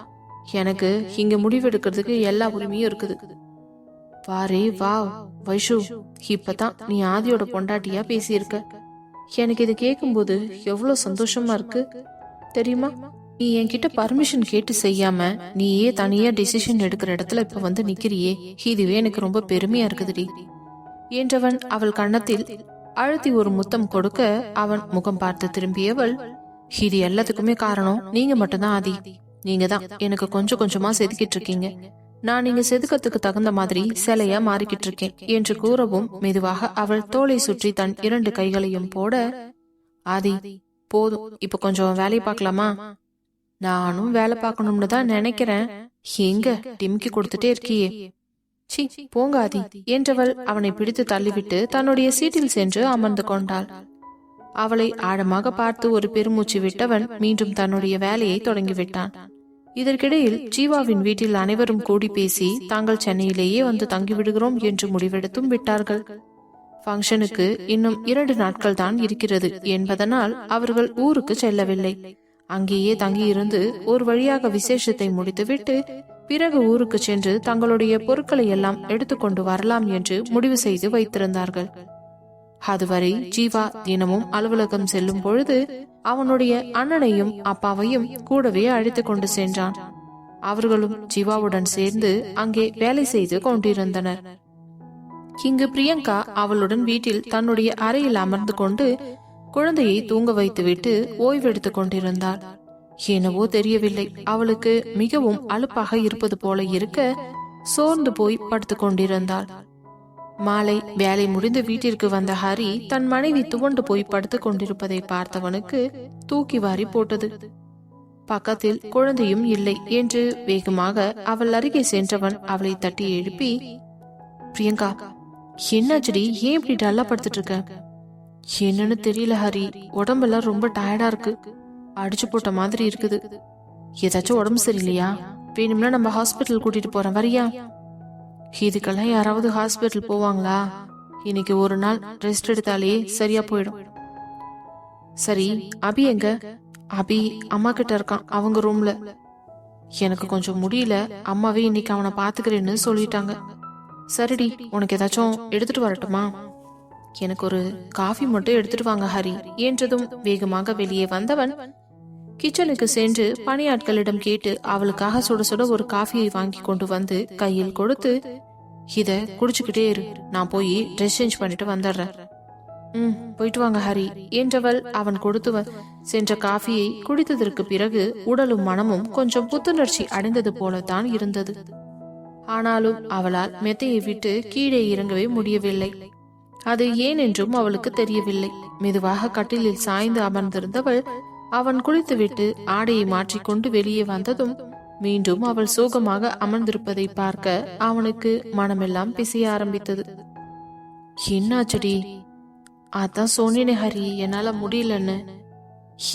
எனக்கு இங்க முடிவெடுக்கிறதுக்கு எல்லா உரிமையும் இருக்குது. வாரே வா வைஷு, இப்பதான் நீ ஆதியோட பொண்டாட்டியா பேசியிருக்க. எனக்கு இது கேட்கும்போது எவ்வளவு சந்தோஷமா இருக்கு தெரியுமா? நீ என்கிட்ட பர்மிஷன் கேட்டு செய்யாம நீயே தனியா டிசிஷன் எடுக்கிற இடத்துல இப்ப வந்து நிக்கிறியே, இதுவே எனக்கு ரொம்ப பெருமையா இருக்குதுடி என்றவன் அவள் கன்னத்தில் அழுத்தி ஒரு முத்தம் கொடுக்க, அவன் முகம் பார்த்து திரும்பியவள், இது எல்லாத்துக்குமே காரணம் நீங்க மட்டும்தான் ஆதி. நீங்க தான் எனக்கு கொஞ்சம் கொஞ்சமா செதுக்கிட்டு இருக்கீங்க. நான் நீங்க செதுக்கத்துக்கு தகுந்த மாதிரி சிலையா மாறிக்கிட்டு இருக்கேன் என்று கூறவும், மெதுவாக அவள் தோளை சுற்றி தன் 2 கைகளையும் போட, ஆதி போதும், இப்ப கொஞ்சம் வேலையை பார்க்கலாமா? நானும் வேலை பார்க்கணும்னு தான் நினைக்கிறேன். எங்க டிம்கி கொடுத்துட்டே இருக்கியே. சி போங்க ஆதி என்றவள் அவனை பிடித்து தள்ளிவிட்டு தன்னுடைய சீட்டில் சென்று அமர்ந்து கொண்டாள். அவளை ஆழமாக பார்த்து ஒரு பெருமூச்சு விட்டவன் மீண்டும் தன்னுடைய வேலையை தொடங்கிவிட்டான். இதற்கிடையில் ஜீவாவின் வீட்டில் அனைவரும் கூடி பேசி தாங்கள் சென்னையிலேயே வந்து தங்கிவிடுகிறோம் என்று முடிவெடுத்தும் விட்டார்கள். ஃபங்க்ஷனுக்கு இன்னும் 2 நாட்கள் தான் இருக்கிறது என்பதனால் அவர்கள் ஊருக்கு செல்லவில்லை. அங்கேயே தங்கியிருந்து ஒரு வழியாக விசேஷத்தை முடித்துவிட்டு பிறகு ஊருக்கு சென்று தங்களுடைய பொருட்களை எல்லாம் எடுத்துக்கொண்டு வரலாம் என்று முடிவு செய்து வைத்திருந்தார்கள். அதுவரை ஜீவா தினமும் அலுவலகம் செல்லும் பொழுது அவனுடைய அண்ணனையும் அப்பாவையும் கூடவே அழைத்து கொண்டு சென்றான். அவர்களும் ஜீவாவுடன் சேர்ந்து அங்கே வேலை செய்து கொண்டிருந்தனர். இங்கு பிரியங்கா அவளுடன் வீட்டில் தன்னுடைய அறையில் அமர்ந்து கொண்டு குழந்தையை தூங்க வைத்துவிட்டு ஓய்வெடுத்துக் கொண்டிருந்தாள். என்னவோ தெரியவில்லை, அவளுக்கு மிகவும் அலுப்பாக இருப்பது போல இருக்க சோர்ந்து போய் படுத்துக் கொண்டிருந்தாள். மாலை வேலை முடிந்து வீட்டிற்கு வந்த ஹரி தன் மனைவி துவண்டு போய் படுத்துக் கொண்டிருப்பதை பார்த்தவனுக்கு தூக்கி வாரி போட்டது. பக்கத்தில் குழந்தையும் இல்லை என்று வேகமாக அவள் அருகே சென்றவன் அவளை தட்டி எழுப்பி, பிரியங்கா, என்னாச்சுடி, ஏன் இப்படி டல்லா படுத்துட்டு இருக்க? என்னன்னு தெரியல ஹரி, உடம்பெல்லாம் ரொம்ப டயர்டா இருக்கு, அடிச்சு போட்ட மாதிரி இருக்குது. ஏதாச்சும் உடம்பு சரியில்லையா? வேணும்னா நம்ம ஹாஸ்பிட்டல் கூட்டிட்டு போறேன், வரியா? இதுக்கெல்லாம் யாராவது ஹாஸ்பிட்டல் போவாங்களா? இன்னைக்கு ஒரு நாள் ரெஸ்ட் எடுத்தாலே சரியா போயிடும். சரி, அபி எங்க? அபி அம்மா கிட்ட இருக்கான், அவங்க ரூம்ல. எனக்கு கொஞ்சம் முடியல, அம்மாவே இன்னைக்கு அவனை பாத்துக்கிறேன்னு சொல்லிட்டாங்க. சரிடி, உனக்கு ஏதாச்சும் எடுத்துட்டு வரட்டுமா? எனக்கு ஒரு காஃபி மட்டும் எடுத்துட்டு வாங்க ஹரி என்றதும் வேகமாக வெளியே வந்தவன் கிச்சனுக்கு சென்று பணியாட்களிடம் கேட்டு அவளுக்காக சுட சுட ஒரு காஃபியை வாங்கி கொண்டு வந்து கையில் கொடுத்து, இத குடிச்சுக்கிட்டே இரு, நான் போய் ட்ரெஸ் சேஞ்ச் பண்ணிட்டு வந்துடுறேன். போயிட்டு வாங்க ஹரி என்றவள் அவன் கொடுத்து சென்ற காஃபியை குடித்ததற்கு பிறகு உடலும் மனமும் கொஞ்சம் புத்துணர்ச்சி அடைந்தது போலத்தான் இருந்தது. ஆனாலும் அவளால் மெத்தையை விட்டு கீழே இறங்கவே முடியவில்லை. அது ஏன் என்றும் அவளுக்கு தெரியவில்லை. மெதுவாக கட்டிலில் சாய்ந்து அமர்ந்திருந்தவள் அவன் குளித்துவிட்டு ஆடையை மாற்றிக்கொண்டு வெளியே வந்ததும் மீண்டும் அவள் சோகமாக அமர்ந்திருப்பதை பார்க்க அவனுக்கு மனமெல்லாம் பிசைய ஆரம்பித்தது. என்னாச்சடி? அதான் சொன்னேனே ஹரி, என்னால முடியலன்னு.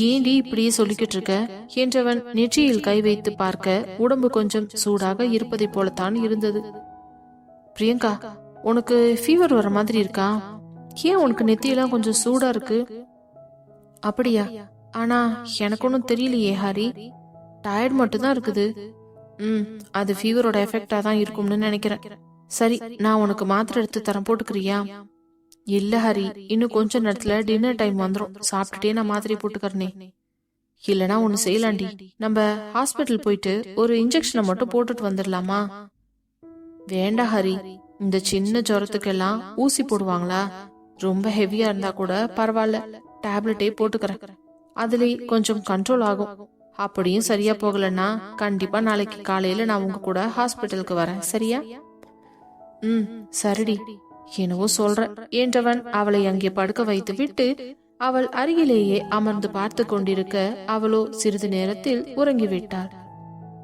ஏண்டி இப்படியே சொல்லிக்கிட்டு இருக்க என்றவன் நெற்றியில் கை வைத்து பார்க்க உடம்பு கொஞ்சம் சூடாக இருப்பதை போலத்தான் இருந்தது. பிரியங்கா, உனக்கு ஃபீவர் வர மாதிரி இருக்கா? ஏன் உனக்கு நெத்தியெல்லாம் கொஞ்சம் சூடா இருக்கு? அப்படியா? ஆனா எனக்கு ஒன்னும் தெரியலையே ஹரி, டயர்ட் மட்டும் தான் இருக்குது. அது ஃபீவரோட எஃபெக்டா தான் இருக்கும்னு நினைக்கிறேன். சரி, நான் உனக்கு மாத்திரை எடுத்து தரேன், போட்டுக்கிறியா? இல்ல ஹரி, இன்னும் கொஞ்ச நேரத்துல டின்னர் டைம் வந்துடும், சாப்பிட்டுட்டே நான் மாத்திரை போட்டுக்கறனே. இல்லனா ஒண்ணு செய்யலாண்டி, நம்ம ஹாஸ்பிட்டல் போயிட்டு ஒரு இன்ஜெக்ஷனை மட்டும் போட்டுட்டு வந்துடலாமா? வேண்டாம் ஹரி, இந்த சின்ன ஜுரத்துக்கெல்லாம் ஊசி போடுவாங்களா? ரொம்ப ஹெவியா இருந்தா கூட பரவாயில்ல, டேப்லெட்டே போட்டுக்கிறேன், அதுல கொஞ்சம் கண்ட்ரோல் ஆகும். அப்படியும் சரியா போகலன்னா கண்டிப்பா நாளைக்கு காலையில நான் உங்க கூட ஹாஸ்பிட்டலுக்கு வரேன், சரியா? சரிடி, என்னவோ சொல்ற என்றவன் அவளை அங்கே படுக்க வைத்து விட்டு அவள் அருகிலேயே அமர்ந்து பார்த்து கொண்டிருக்க அவளோ சிறிது நேரத்தில் உறங்கிவிட்டாள்.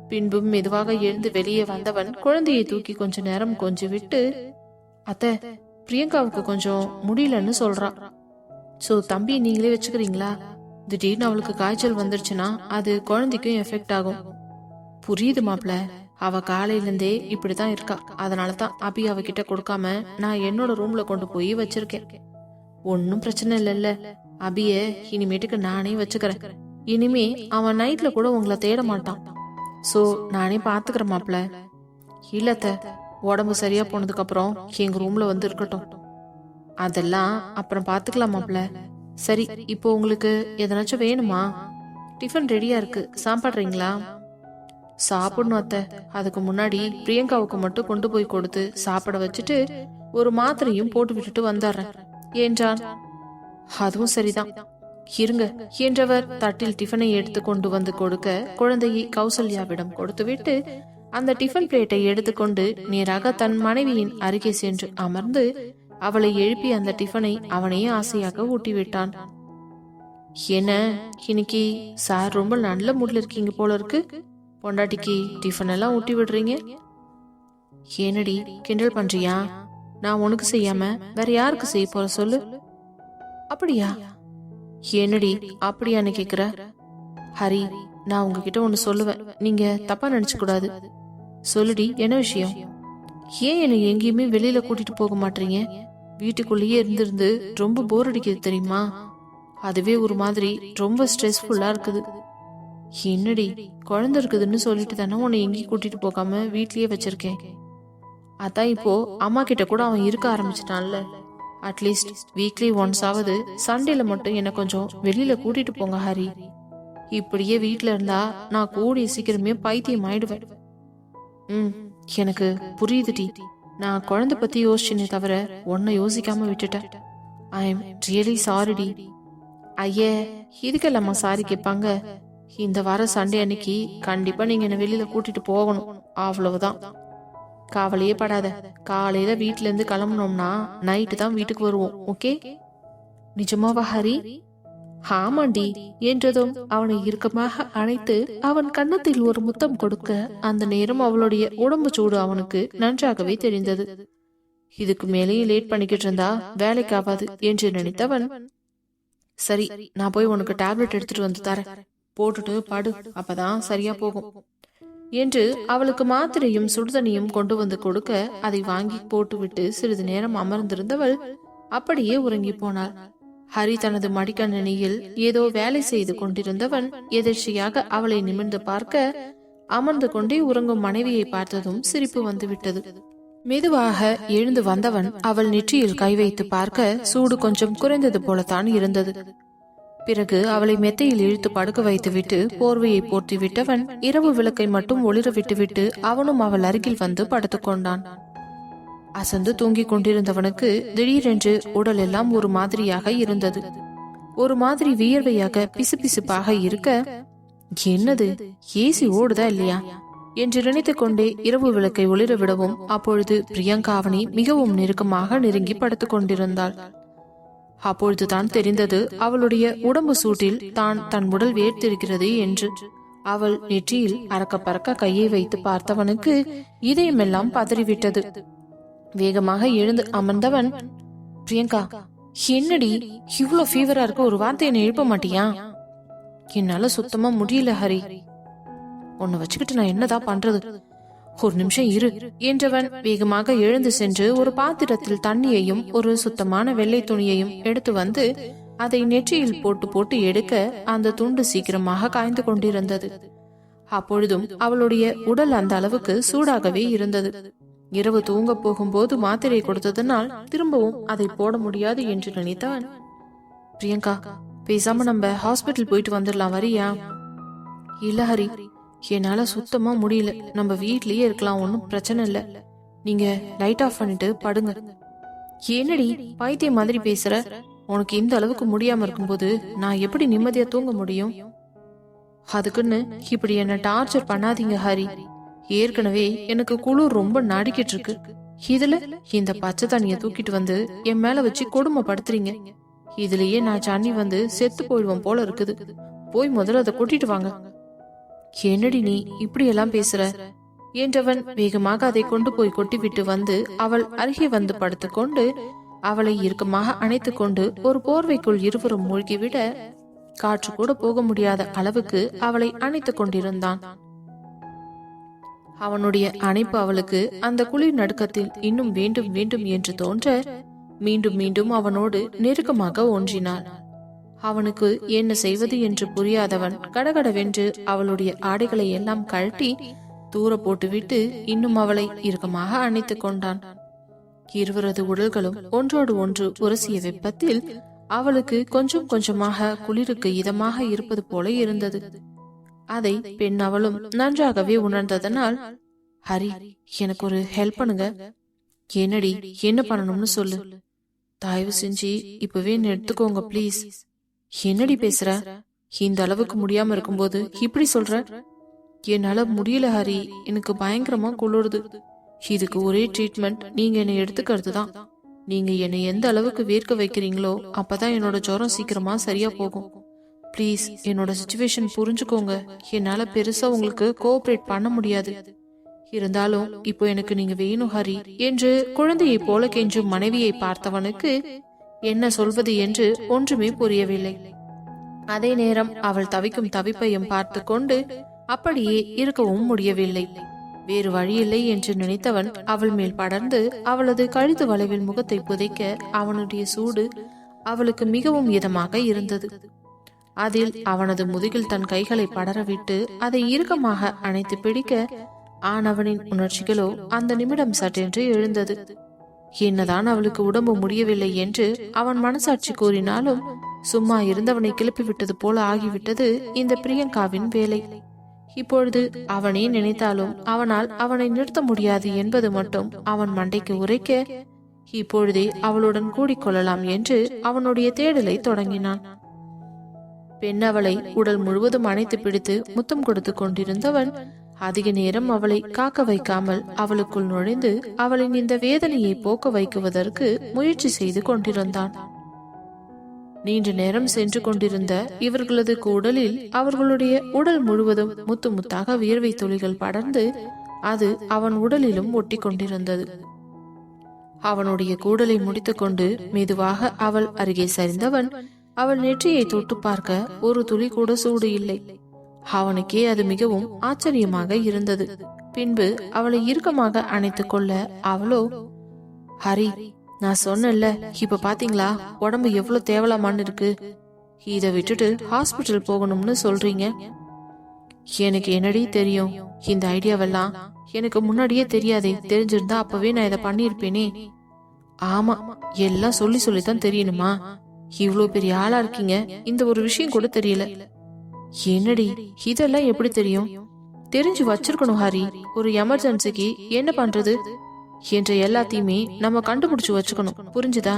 பின்பும் மெதுவாக எழுந்து வெளியே வந்தவன் குழந்தையை தூக்கி கொஞ்ச நேரம் கொஞ்சி விட்டு, அத்தை, பிரியங்காவுக்கு கொஞ்சம் முடியலன்னு சொல்றான். சோ தம்பி நீங்களே வச்சுக்கிறீங்களா? திடீர்னு அவளுக்கு காய்ச்சல் வந்துருச்சுன்னா அது குழந்தைக்கும் எஃபெக்ட் ஆகும். புரியுது மாப்ள, அவ காலையில இருந்தே இப்படிதான் இருக்கா, அதனாலதான் அபி அவகிட்ட கொடுக்காம நான் என்னோட ரூம்ல கொண்டு போய் வச்சிருக்கேன். ஒன்னும் பிரச்சனை இல்லைல்ல, அபிய இனிமேட்டுக்கு நானே வச்சுக்கிறேன். இனிமே அவன் நைட்ல கூட உங்களை தேட மாட்டான். சோ நானே பாத்துக்கிறேன் மாப்ள. இல்லத்த, உடம்பு சரியா போனதுக்கு அப்புறம் எங்க ரூம்ல வந்து இருக்கட்டும், அதெல்லாம் அப்புறம் பாத்துக்கலாம் மாப்ள. சரி, இப்போ உங்களுக்கு எதனாச்சும் வேணுமா? டிஃபன் ரெடியா இருக்கு, சாப்பிடுறீங்களா? சாப்பிடணும் அத்தை, அதுக்கு முன்னாடி பிரியங்காவுக்கு மட்டும் கொண்டு போய் கொடுத்து சாப்பிட வச்சுட்டு ஒரு மாத்திரையும் போட்டு விட்டுட்டு வந்துடுறேன் என்றான். அதுவும் சரிதான், இருங்க என்றவர் தட்டில் டிஃபனை எடுத்து கொண்டு வந்து கொடுக்க குழந்தையை கௌசல்யாவிடம் கொடுத்துவிட்டு அந்த டிஃபன் பிளேட்டை எடுத்துக்கொண்டு நேராக தன் மனைவியின் அருகே சென்று அமர்ந்து அவளை எழுப்பி அந்த டிஃபனை அவனையே ஆசையாக ஊட்டிவிட்டான். என்ன இன்னைக்கு சார் ரொம்ப நல்ல மூட்ல இருக்கீங்க போல இருக்கு, பொண்டாட்டிக்கு டிஃபன் எல்லாம் ஊட்டி விடுறீங்க. ஏனடி கிண்டல் பண்றியா? நான் உனக்கு செய்யாம வேற யாருக்கு செய்ய போற சொல்லு? அப்படியா? என்னடி அப்படியான்னு கேக்குற? ஹரி, நான் உங்ககிட்ட ஒண்ணு சொல்லுவேன், நீங்க தப்பா நினைச்சு கூடாது. சொல்லுடி, என்ன விஷயம்? ஏன் என்னை எங்கேயுமே வெளியில கூட்டிட்டு போக மாட்டீங்க? வீட்டுக்குள்ளேயே இருந்திருந்து ரொம்ப போர் அடிக்குது தெரியுமா? அதுவே ஒரு மாதிரி ரொம்ப ஸ்ட்ரெஸ்ஃபுல்லா இருக்குது. என்னடி, குழந்தை இருக்குதுன்னு சொல்லிட்டு தானே உன்னை எங்கேயும் கூட்டிட்டு போகாம வீட்லயே வச்சிருக்கேன். அதான் இப்போ அம்மா கிட்ட கூட அவன் இருக்க ஆரம்பிச்சிட்டான்ல. அட்லீஸ்ட் வீக்லி ஒன்ஸ் ஆவது சண்டேல மட்டும் என்ன கொஞ்சம் வெளியில கூட்டிட்டு போங்க ஹரி. இப்படியே வீட்ல இருந்தா நான் கூடிய சீக்கிரமே பைத்தியம் ஆயிடுவேன். எனக்கு புரியுதுடி. நான் குழந்தை பத்தி யோசிச்சேனே தவிர உன்னை யோசிக்காம விட்டுட்டேன். ஐ எம் ரியலி சாரிடி. ஐயே, இதுக்கெல்லாமா சாரி கேட்பாங்க? இந்த வார சண்டே அன்னைக்கு கண்டிப்பா நீங்க என்ன வெளியில கூட்டிட்டு போகணும், அவ்வளவுதான். கவலையே படாத. காலையில வீட்டுல இருந்து கிளம்புனோம்னா நைட்டு தான் வீட்டுக்கு வருவோம், ஓகே? நிஜமாவா ஹரி? ஆமாண்டி என்றதும் அவனை இறுக்கமாக அணைத்து அவன் கன்னத்தில் ஒரு முத்தம் கொடுக்க அந்த நேரம் அவளுடைய உடம்பு சூடு அவனுக்கு நன்றாகவே தெரிந்தது. இதுக்கு மேலேயே லேட் பண்ணிக்கிட்டு இருந்தா வேலைக்கு ஆகாது என்று நினைத்தவன், சரி நான் போய் உனக்கு டேப்லெட் எடுத்துட்டு வந்து தரேன், போட்டுட்டு படு, அப்பதான் சரியா போகும் என்று அவளுக்கு மாத்திரையும் சுடுதண்ணியும் கொண்டு வந்து கொடுக்க அதை வாங்கி போட்டுவிட்டு சிறிது நேரம் அமர்ந்திருந்தவள் அப்படியே உறங்கி போனாள். ஹரி தனது மடிக்கணினியில் ஏதோ வேலை செய்து கொண்டிருந்தவன் எதிர்ச்சியாக அவளை நிமிர்ந்து பார்க்க அமர்ந்து கொண்டே உறங்கும் மனைவியை பார்த்ததும் சிரிப்பு வந்துவிட்டது. மெதுவாக எழுந்து வந்தவன் அவள் நெற்றியில் கை வைத்து பார்க்க சூடு கொஞ்சம் குறைந்தது போலத்தான் இருந்தது. பிறகு அவளை மெத்தையில் இழுத்து படுக்க வைத்துவிட்டு போர்வையை போர்த்தி விட்டவன் இரவு விளக்கை மட்டும் ஒளிர விட்டுவிட்டு அவனும் அவள் அருகில் வந்து படுத்துக் கொண்டான். அசந்து தூங்கிக் கொண்டிருந்தவனுக்கு திடீரென்று உடல் எல்லாம் ஒரு மாதிரியாக இருந்தது. ஒரு மாதிரி வியர்வையாக பிசுபிசுப்பாக இருக்க, என்னது ஏசி ஓடுதா இல்லையா என்று நினைத்துக் கொண்டே இரவு விளக்கை ஒளிர விடவும் அப்பொழுது பிரியங்கா அவனை மிகவும் நெருக்கமாக நெருங்கி படுத்துக் கொண்டிருந்தாள். அப்பொழுதுதான் தெரிந்தது அவளுடைய உடம்பு சூட்டில் தான் தன் உடல் வேர்த்திருக்கிறது என்று. அவள் நெற்றியில் அறக்க பறக்க கையை வைத்து பார்த்தவனுக்கு இதயமெல்லாம் பதறிவிட்டது. வேகமாக எழுந்து அமர்ந்தவன், பிரியங்கா என்னடி இவ்வளோ ஃபீவரா இருக்க, ஒரு வார்த்தை என்னை எழுப்ப மாட்டியா? என்னால சுத்தமா முடியல ஹரி. உன்னை வச்சுக்கிட்டு நான் என்னதான் பண்றது? ஒரு நிமிஷம் இரு என்றவன் வேகமாக எழுந்து சென்று ஒரு பாத்திரத்தில் தண்ணியையும் ஒரு சுத்தமான வெள்ளை துணியையும் எடுத்து வந்து அதை நெற்றியில் போட்டு போட்டு எடுக்க அந்த துண்டு சீக்கிரமாக காய்ந்து கொண்டிருந்தது. அப்பொழுதும் அவளுடைய உடல் அந்த அளவுக்கு சூடாகவே இருந்தது. இரவு தூங்க போகும்போது மாத்திரை கொடுத்ததனால் திரும்பவும் அதை போட முடியாது என்று நினைத்தவன், பிரியங்கா பேசாம நம்ம ஹாஸ்பிட்டல் போயிட்டு வந்துடலாம், வரியா? இல்ல ஹரி, என்னால சுத்தமா முடியல. நம்ம வீட்லயே இருக்கலாம், ஒன்னும் பிரச்சனை இல்ல. நீங்க லைட் ஆஃப் பண்ணிட்டு படுங்க. என்னடி பைத்தியம் மாதிரி பேசுற? உனக்கு இந்த அளவுக்கு முடியாம இருக்கும்போது நான் எப்படி நிம்மதியா தூங்க முடியும்? அதுக்குன்னு இப்படி என்ன டார்ச்சர் பண்ணாதீங்க ஹரி. ஏற்கனவே எனக்கு குளிர் ரொம்ப நடிக்கிட்டு இருக்கு. இதுல இந்த பச்சை தண்ணிய தூக்கிட்டு வந்து என் மேல வச்சு கொடுமைப்படுத்துறீங்க. இதுலயே நான் சன்னி வந்து செத்து போயிடுவோம் போல இருக்குது. போய் முதல்ல அதை கூட்டிட்டு வாங்க. என்னடி நீ இப்படி எல்லாம் பேசுற என்றவன் வேகமாக அதை கொண்டு போய் கொட்டிவிட்டு வந்து அவள் அருகே வந்து படுத்துக்கொண்டு அவளை இறுக்கமாக அணைத்து கொண்டு ஒரு போர்வைக்குள் இருவரும் மூழ்கிவிட காற்று கூட போக முடியாத அளவுக்கு அவளை அணைத்துக் கொண்டிருந்தான். அவனுடைய அணைப்பு அவளுக்கு அந்த குளிர் நடுக்கத்தில் இன்னும் வேண்டும் வேண்டும் என்று தோன்ற மீண்டும் மீண்டும் அவனோடு நெருக்கமாக ஒன்றினாள். அவனுக்கு என்ன செய்வது என்று புரியாதவன் கடகடவென்று அவளுடைய ஆடைகளை எல்லாம் கழட்டி தூர போட்டுவிட்டு இன்னும் அவளை இறுக்கமாக அணைத்துக் கொண்டான். இருவரது உடல்களும் ஒன்றோடு ஒன்று உரசிய வெப்பத்தில் அவளுக்கு கொஞ்சம் கொஞ்சமாக குளிருக்கு இதமாக இருப்பது போல இருந்தது. அதை பெண் அவளும் நன்றாகவே உணர்ந்ததனால், ஹரி எனக்கு ஒரு ஹெல்ப் பண்ணுங்க. என்னடி, என்ன பண்ணணும்னு சொல்லு. தயவு செஞ்சு இப்பவே எடுத்துக்கோங்க பிளீஸ். என்னடி பேசுற? இந்த அளவுக்கு முடியாம இருக்கும்போது இப்படி சொல்ற? என்னால முடியல ஹரி, எனக்கு பயங்கரமா குளிருது. இதுக்கு ஒரே ட்ரீட்மெண்ட் நீங்க என்னை எடுத்துக்கிறது தான். நீங்க என்னை எந்த அளவுக்கு வேர்க்க வைக்கிறீங்களோ அப்பதான் என்னோட ஜுரம் சீக்கிரமா சரியா போகும். பிளீஸ் என்னோட சிச்சுவேஷன் புரிஞ்சுக்கோங்க. என்னால பெருசா உங்களுக்கு கோஆபரேட் பண்ண முடியாது. இருந்தாலும் இப்போ எனக்கு நீங்க வேணும் ஹரி என்று குழந்தையை போல கெஞ்சும் மனைவியை பார்த்தவனுக்கு என்ன சொல்வது என்று ஒன்றுமே புரியவில்லை. அதே நேரம் அவள் தவிக்கும் தவிப்பையும் பார்த்து கொண்டு அப்படியே இருக்கவும் முடியவில்லை. வேறு வழியில்லை என்று நினைத்தவன் அவள் மேல் படர்ந்து அவளது கழுத்து வளைவில் முகத்தை புதைக்க அவனுடைய சூடு அவளுக்கு மிகவும் இதமாக இருந்தது. அதில் அவனது முதுகில் தன் கைகளை படரவிட்டு அதை இறுக்கமாக அணைத்து பிடிக்க ஆனவனின் உணர்ச்சிகளோ அந்த நிமிடம் சட்டென்று எழுந்தது. என்னதான் அவளுக்கு உடம்பு முடியவில்லை என்று அவன் மனசாட்சி கூறினாலும் சும்மா இருந்தவனை கிளப்பி விட்டது போல ஆகிவிட்டது இந்த பிரியங்காவின் வேலை. இப்பொழுது அவனே நினைத்தாலும் அவனால் அவனை நிறுத்த முடியாது என்பது மட்டும் அவன் மண்டைக்கு உரைக்க, இப்பொழுதே அவளுடன் கூடிக்கொள்ளலாம் என்று அவனுடைய தேடலை தொடங்கினான். பெண் அவளை உடல் முழுவதும் அணைத்து பிடித்து முத்தம் கொடுத்து கொண்டிருந்தவன் அதிக நேரம் அவளை காக்க வைக்காமல் அவளுக்குள் நுழைந்து அவளின் இந்த வேதனையை போக்க வைக்குவதற்கு முயற்சி செய்து கொண்டிருந்தான். நீண்ட நேரம் சென்று கொண்டிருந்த இவர்களது உடலில் அவர்களுடைய உடல் முழுவதும் முத்து முத்தாக வியர்வை துளிகள் படர்ந்து அது அவன் உடலிலும் ஒட்டி கொண்டிருந்தது. அவனுடைய கூடலை முடித்துக்கொண்டு மெதுவாக அவள் அருகே சரிந்தவன் அவள் நெற்றியை தொட்டு பார்க்க ஒரு துளி கூட சூடு இல்லை. அவனுக்கே அது மிகவும் ஆச்சரியமாக இருந்தது. பின்பு அவளை இறுக்கமாக அணைத்துக் கொள்ள அவளோ, ஹரி, நான் சொன்னேன்ல, இப்ப பாத்தீங்களா உடம்பு எவ்வளவு தேவலாமான்னு இருக்கு. இத விட்டுட்டு ஹாஸ்பிட்டல் போகணும்னு சொல்றீங்க. எனக்கு என்னடி தெரியும்? இந்த ஐடியாவெல்லாம் எனக்கு முன்னாடியே தெரியாதே. தெரிஞ்சிருந்தா அப்பவே நான் இதை பண்ணிருப்பேனே. ஆமா, எல்லாம் சொல்லி சொல்லித்தான் தெரியணுமா? இவ்வளவு பெரிய ஆளா இருக்கீங்க, இந்த ஒரு விஷயம் கூட தெரியல. என்னடி இதெல்லாம் எப்படி தெரியும்? தெரிஞ்சு வச்சிருக்கணும் ஹரி. ஒரு எமர்ஜென்சிக்கு என்ன பண்றது என்ற எல்லாத்தையுமே நம்ம கண்டுபிடிச்சு வச்சுக்கணும், புரிஞ்சுதா?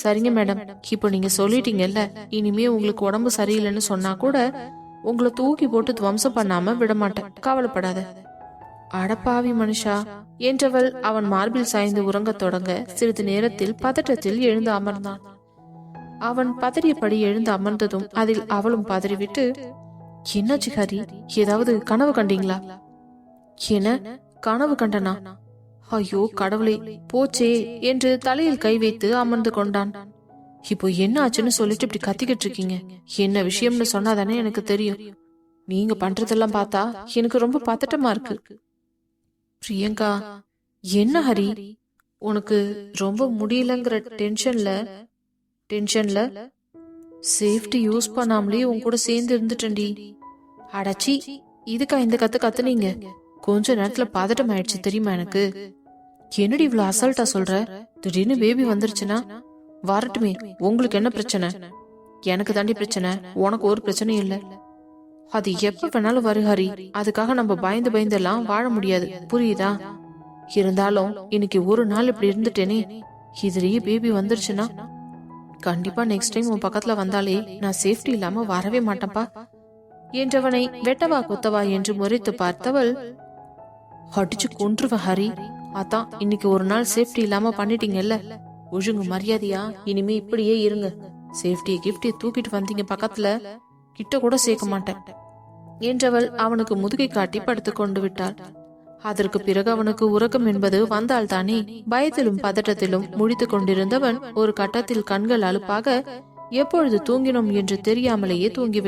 சரிங்க மேடம், இப்போ நீங்க சொல்லிட்டீங்கல்ல, இனிமே உங்களுக்கு உடம்பு சரியில்லைன்னு சொன்னா கூட உங்களை தூக்கி போட்டு துவம்சம் பண்ணாம விட மாட்டேன், கவலைப்படாத. அடப்பாவி மனுஷா என்றவள் அவன் மார்பில் சாய்ந்து உறங்கத் தொடங்க சிறிது நேரத்தில் பதட்டத்தில் எழுந்து அமர்ந்தான். அவன் பதறியபடி எழுந்து அமர்ந்ததும் அதில் அவளும் பதறிவிட்டு, என்னாச்சு ஹரி, ஏதாவது கனவு கண்டீங்களா? என்ன கனவு கண்டனா? ஐயோ கடவுளே, போச்சே என்று தலையில் கை வைத்து அமர்ந்து கொண்டான். இப்போ என்ன ஆச்சுன்னு சொல்லிட்டு இப்படி கத்திக்கிட்டு இருக்கீங்க? என்ன விஷயம்னு சொன்னாதானே எனக்கு தெரியும். நீங்க பண்றதெல்லாம் பார்த்தா எனக்கு ரொம்ப பதட்டமா இருக்கு. பிரியங்கா, என்ன ஹரி, உனக்கு ரொம்ப முடியலங்கிற டென்ஷன்ல சேஃப்டி யூஸ் பண்ணாமலே உன் கூட சேர்ந்து இருந்துட்டேன்டி. அடச்சி, இதுக்கா இந்த கத்துனீங்க? கொஞ்ச நேரத்துல பதட்டம் ஆயிடுச்சு தெரியுமா எனக்கு. என்னடி இவ்வளவு அசால்ட்டா சொல்ற? திடீர்னு பேபி வந்துருச்சுன்னா? வரட்டுமே, உங்களுக்கு என்ன பிரச்சனை? எனக்கு தாண்டி பிரச்சனை, உனக்கு ஒரு பிரச்சனையும் இல்ல. அது எப்ப வேணாலும் வரு ஹரி. அதுக்காக நம்ம பயந்து எல்லாம் வாழ முடியாது, புரியுதா? இருந்தாலும் இன்னைக்கு ஒரு நாள் இப்படி இருந்துட்டேனே, இதுலயே பேபி வந்துருச்சுன்னா கண்டிப்பா நெக்ஸ்ட் டைம் உன் பக்கத்துல வந்தாலே நான் சேஃப்டி இல்லாம வரவே மாட்டேன்பா என்றவனை வெட்டவா குத்தவா என்று முறைத்து பார்த்தவள், அடிச்சு கொன்றுவ ஹரி. அதான் இன்னைக்கு ஒரு நாள் சேஃப்டி இல்லாம பண்ணிட்டீங்கல்ல, ஒழுங்கு மரியாதையா இனிமே இப்படியே இருங்க. சேஃப்டியை கிஃப்டியை தூக்கிட்டு வந்தீங்க பக்கத்துல, கிட்ட கூட சேர்க்க மாட்டேன் என்றவள் அவனுக்கு முதுகை காட்டி படுத்து கொண்டு விட்டாள். அதற்கு பிறகு அவனுக்கு உறக்கம் என்பது வந்தால்தானே. பயத்திலும் பதட்டத்திலும் முழித்து கொண்டிருந்தவன் ஒரு கட்டத்தில் கண்கள் அலுப்பாக எப்பொழுது தூங்கினோம் என்று தெரியாமலேயே தூங்கிவிட்டான்.